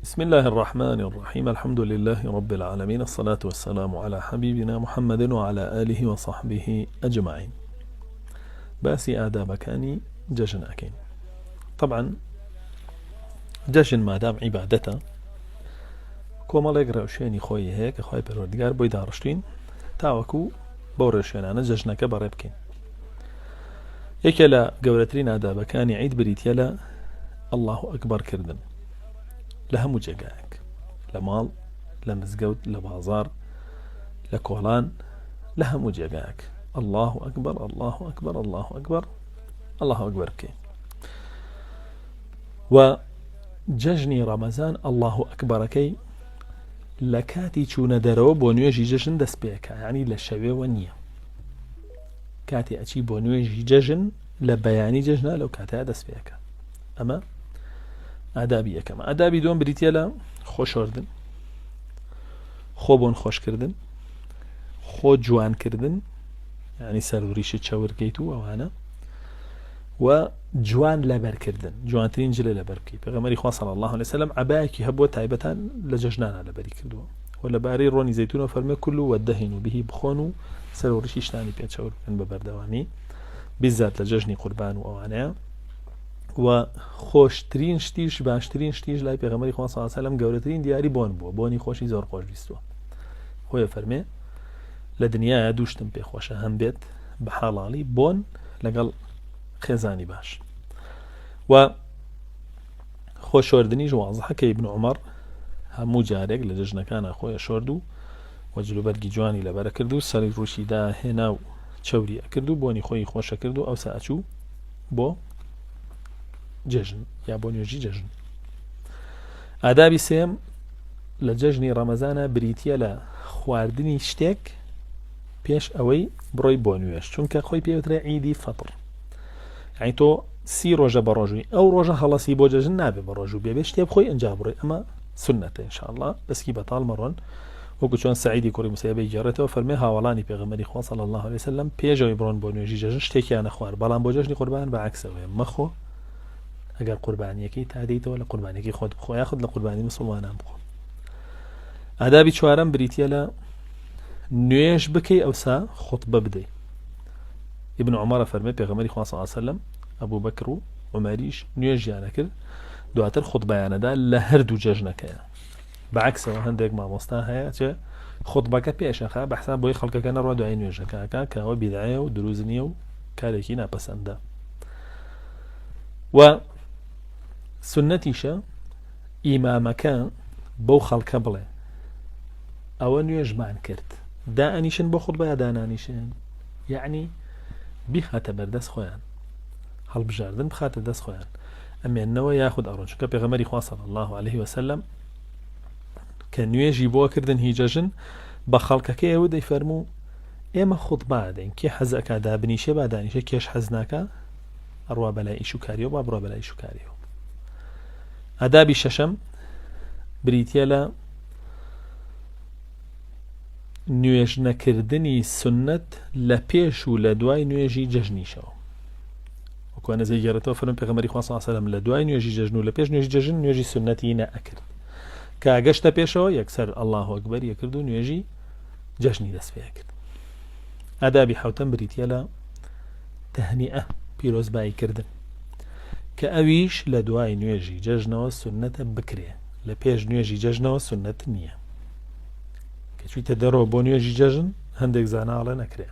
بسم الله الرحمن الرحيم. الحمد لله رب العالمين، الصلاة والسلام على حبيبنا محمد وعلى آله وصحبه أجمعين. باسي آداب كاني جشن أكين. طبعا جشن ما دام عبادته كوما يقرأ خوي هيك خوي بروردگار بوي دارشتين تاوكو بورشين أنا جشنك بربكين يكلا قولترين آداب كاني عيد بريت يلا الله أكبر كردن لها مجاقاك لمال لمزقود لبازار لكولان لها مجاقاك الله أكبر الله أكبر الله أكبر الله أكبر كي. وججني رمضان الله أكبر كي لكاتي چون درو بونيوجي ججن دس بيكا يعني للشوي ونية كاتي أشي بونيوجي ججن لبياني ججنا لو كاتي دس بيكا. أما آدابي كما آدابي دوم بريتيلا خوش وردن خوبون خوش كردن خو جوان كردن يعني سروريش تشاور كيتو أو أنا وجوان لبر كردن جوان ترين جل لبر كي بغمري خواه صلى الله عليه وسلم عباكي هبوة تعبتان لججنان على بري كردوا ولا باري روني زيتون وفرمي كله ودهنوا به بخونوا سروريش اشتاني بيت شاور كن ببردواني بالذات لججني قربان أو أنا وخوشترين شتيش باشترين شتيش لاي پیغمبری خواه صلی الله علیه وسلم گورترین دیاری بون بو بونی خوشی زور خوش بیستو خوی فرمی لدنیا دوشتم پی خوشه هم بیت بحالالی بون لقل خزانی باش و خوشوردنی جوازحه که ابن عمر همو جارێک لە جژنەکانە خۆی شۆرد و وەجلوبەرگی جوانی لەبەرە کرد و سەری ڕووشیدا هێنا و چەوری ئەکرد و بۆنی خۆی خۆشە کرد و ئەوسا ئەچوو بۆ جژن یا بۆ نوێژی جژن. ئادابی سێم لە جژنی ڕەمەزانە بریتیە لە خواردنی شتێک پێش ئەوەی بڕۆی بۆ نوێژ چونکە خۆی پێوترێ عیدی فەتر یعنی تۆ سی ڕۆژە بە ڕۆژووی ئەو ڕۆژە هەڵەسی بۆ جژن نابێ بە ڕۆژوو بێبێ شتێ بخۆی ئەنجا بڕۆی ئەمە سنەتە ئینشاءالله بەسکی بەتاڵ مەڕۆن وەکو چۆن سەعیدی کوڕی موسەیبەی گێڕێتەوە فەرمێ هاوڵانی پێغەمبەری خوا صلی الله علیه وسلم پێشەوەی بڕۆن بۆ نوێژی جژن شتێکیان نەخوارد بەڵام بۆ جژنی قوربان بەعەکسەوەیە مەخۆ ئەگەر قوربانیەکەی تا دەیتەوە لە قوربانیەکەی خۆت بخۆ یاخود لە قوربانی مسڵمانان بخۆ. ئادابی چوارەم بریتیە لە نوێژ بکەی ئەوسا خوتبە بدەی. ابن عمر فەرمێ پێغەمبەری خوا صلی الله علیه وسلم ئەبوو بەکر و عومەریش نوێژیانە کرد دواتر خوتبەیانەدا لە هەردوو جەژنەکەیە بەعەکسەوە هەندێک مامۆستا هەیە چێ خوتبەکە پێشەخە بەحساب بۆی خەڵکەکە نەڕوا دوای نوێژەکەکە کەەوە بیدعەیە و دروست نییە و کارێکی ناپەسەندە. و سنەتیشە ئیمامەکە بەو خەڵکە بڵێ ئەوە نوێژمان کرد دائەنیشن بۆ خوتبە یا دانانیشن یعنی بیخاتە بەردەست خۆیان هەڵبژاردن بخاتە دەست خۆیان ئەمێننەوە یاخود ئەڕۆن چونکە پێغەمبەری خوا صلی الله عليه وسلم کە نوێژی بۆ کردن هی جەژن بە خەڵکەکەیەوە دەیفەرموو ئێمە خوتبە دەین کێ حەزەکە دابنیشێ با دانیشە کێش حەز ناکە ئەڕوا بەلای ئیش و کاریەوە با بڕۆ بەلای ئیش و کاریەوە. ئادابی شەشەم بریتیە لە نوێژ نەکردنی سنەت لە پێش و لە دوای نوێژی جەژنیشەوە وەکو نەزەی گێڕێتەوە فەرمووی پێغەمبەری خوا صلی الله علیه وسلم لە دوای نوێژی جەژن و لە پێش نوێژی جەژن نوێژی سنەتی نەئەکرد کە گەشتە پێشەوە یەکسەر الله ئەکبەر یەکرد و نوێژی جەژنی دەست پێ کرد. ئادابی حەوتەم بریتیە لە تەهنیئە پیرۆزبایی کردن کە ئەویش لە دوای نوێژی جەژنەوە سنەتە بکرێ لە پێش نوێژی جەژنەوە سنەت نییە کە چوویتە دەرەوە بۆ نوێژی جەژن هەندێک زاناڵێ نەکرێ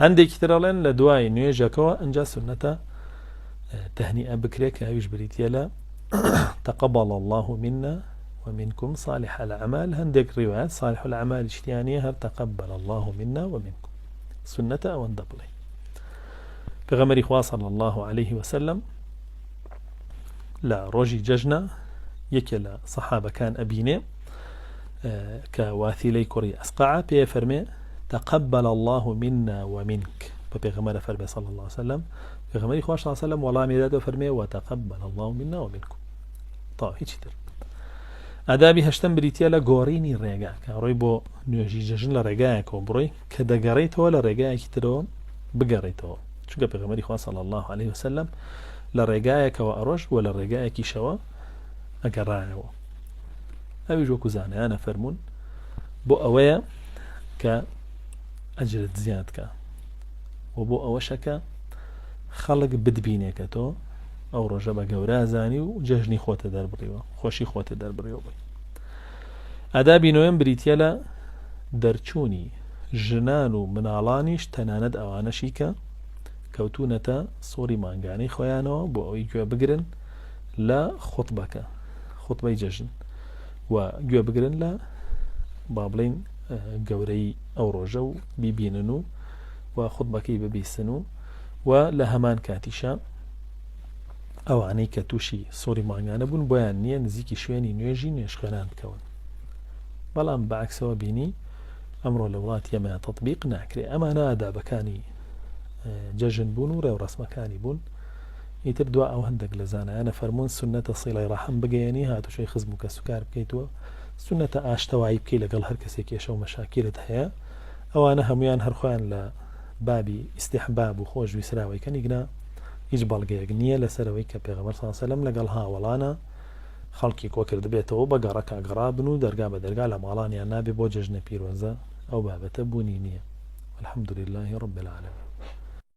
هەندێکی ترەڵێن لە دوای نوێژەکەەوە ئەنجا سنەتە تەهنیئە بکرێ کە ئەویش بریتیە لە تقبل الله منا ومنكم صالح الأعمال هندك روايات صالح الأعمال اشتيانية هل تقبل الله منا ومنكم سنة أو اندبلي پیغمبری خوا صلی الله عليه وسلم لا روجي ججنا يكي لا صحابة كان أبيني كواثيلي كوري أسقع بيه فرمي تقبل الله منا ومنك فبيغمر فرمي صلى الله عليه وسلم پیغمبری خوا صلی الله عليه وسلم والله ميداد فرمي وتقبل الله منا ومنكم. طيب هيك تر ئادابی هەشتم بریتیە لە گۆڕینی ڕێگا کە ڕۆی بۆ نوێژی جەژن لە ڕێگایەکەوە بڕۆی کە دەگەڕێیتەوە لە ڕێگایەکی ترەوە بگەڕێیتەوە چونکە پێغەمبەری خوا صلی الله عليه وسلم لە ڕێگایەکەوە ئەڕۆژ و لە ڕێگایەکیشەوە ئەگەڕایەوە ئەویش وەکو زانایانە فەرموون بۆ ئەوەیە کە ئەجرت زیادکە و بۆ ئەوەشەکە خەڵک بدبینێ کە تۆ ئەو ڕۆژە بە گەورە زانی و جەژنی خۆتە دەربڕیوە خۆشی خۆتە دەربڕیەوە بووی. ئادابی نوێم بریتە لە دەرچوونی ژنان و مناڵانیش تەنانەت ئەوانەشی کە کەوتونەتە سۆری مانگانەی خۆیانەوە بۆ ئەوەی گوێ بگرن لە خوتبەکە خوتبەی جەژن و گوێ بگرن لە با بڵین گەورەی ئەو ڕۆژە و بیبینن و خوتبەکەی ببیستن و لە هەمان کاتیشە ئەوانەی کە تووشی سۆری مانگانە بوون بۆیان نییە نزیکی شوێنی نوێژی نوێژخێنان بکەون. بەڵام بەعکسەوە بینی ئەمڕۆ لە وڵاتی ئێمە تەطبیق ناکرێ. ئەمانە ئادابەکانی جەژن بوون و ڕێوڕەسمەکانی بوون. ئیتر دوا ئەو هەندێک لە زانایانە فەرموون سونەتە سیڵەی ڕەحم بگەیەنی هاتوشەی خزم و کەسوکار بکەیتەوە سونەتە ئاشتەوایی بکەی لەگەڵ هەر کەسێک کێشە و مەشاکلت هەیە. ئەوانە هەمویان هەرخۆیان لە بابی ئیستیحباب و خۆشوی سراوەی کەنیگنا هیچ بەڵگەیەک نییە لەسەرەوەی کە پێغەمبەر صلی الله علیه و سلم لەگەڵ هاوڵانە خەڵکی کۆکرد بێتەوە بە گەڕەکە گەڕابن و دەرگا بە دەرگا لە ماڵانیان نابێ بۆ جەژنە پیرۆزە ئەو بابەتە بوونی نییە. الحەمدولله رب العالمین.